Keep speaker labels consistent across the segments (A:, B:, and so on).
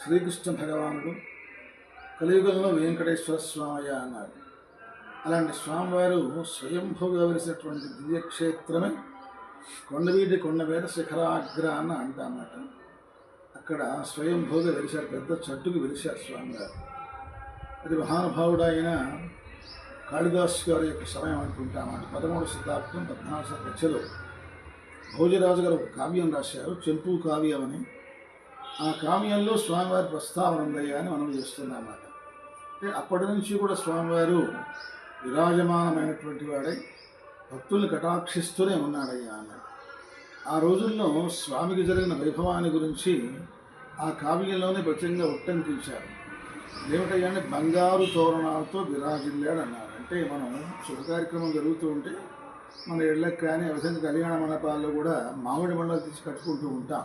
A: శ్రీకృష్ణ భగవానుడు కలియుగంలో వెంకటేశ్వర స్వామయ్య అన్నారు. అలాంటి స్వామివారు స్వయంభూగా వెలిసినటువంటి దివ్యక్షేత్రమే కొండవీటి కొండ మీద శిఖరాగ్ర అని అంటామన్నమాట. అక్కడ స్వయంభూగా వెలిశారు, పెద్ద చెట్టుకు వెలిశారు స్వామివారు. అది మహానుభావుడు అయిన కాళిదాస్ గారి యొక్క సమయం అనుకుంటామన్నమాట. 13వ శతాబ్దం 14వ మధ్యలో భోజరాజు గారు ఒక కావ్యం రాశారు, చెంపు కావ్యం అని. ఆ కావ్యంలో స్వామివారి ప్రస్తావన ఉందయ్యా అని మనం చేస్తున్నామన్నమాట. అప్పటి నుంచి కూడా స్వామివారు విరాజమానమైనటువంటి వాడై భక్తుల్ని కటాక్షిస్తూనే ఉన్నాడయ్యా అన్నాడు. ఆ రోజుల్లో స్వామికి జరిగిన వైభవాన్ని గురించి ఆ కావ్యంలోనే ప్రత్యేకంగా ఉట్టంకించారు. ఏమిటయ్యా అంటే బంగారు తోరణాలతో విరాజిల్లాడు అన్నారు. అంటే మనం శుభ కార్యక్రమం జరుగుతూ ఉంటే మన ఇళ్ళకి కానీ ఆ విధంగా కళ్యాణ మండపాల్లో కూడా మామిడి మండలు తీసి కట్టుకుంటూ ఉంటాం.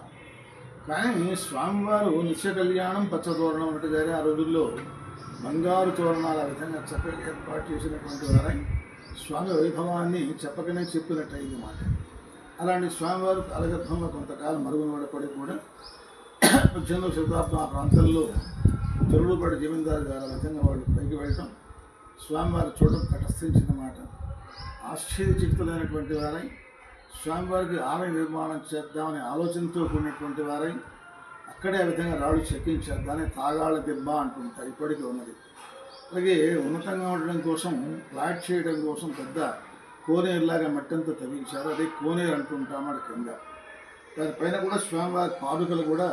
A: కానీ స్వామివారు నిత్య కళ్యాణం పచ్చ తోరణం ఉన్నట్టు కానీ ఆ రోజుల్లో బంగారు తోరణాలు ఆ విధంగా చక్కగా ఏర్పాటు చేసినటువంటి వారై స్వామి వైభవాన్ని చెప్పకనే చెప్పినట్టయింది మాట. అలాంటి స్వామివారు కాలగర్భంలో కొంతకాలం మరుగునపడి కూడా 18వ శతాబ్దం ఆ ప్రాంతంలో తొరుడుపడి జమీందారు గారు ఆ విధంగా వాళ్ళు పైకి వెళ్ళటం స్వామివారి చూడటం తటస్థించిందన్నమాట. ఆశ్చర్యచకితులైనటువంటి వారై స్వామివారికి ఆలయ నిర్మాణం చేద్దామనే ఆలోచనతో కూడినటువంటి వారై అక్కడే ఆ విధంగా రాళ్ళు చెక్కించారు. దాన్ని తాగాళ్ళ దెబ్బ అంటుంటారు, ఇప్పటికీ ఉన్నది. అలాగే ఉన్నతంగా ఉండడం కోసం ఫ్లాట్ చేయడం కోసం పెద్ద కోనేరులాగా మట్టంతా తవ్వించారు, అదే కోనేరు అంటుంటాం అక్కడ కింద. దానిపైన కూడా స్వామివారి పాదుకలు కూడా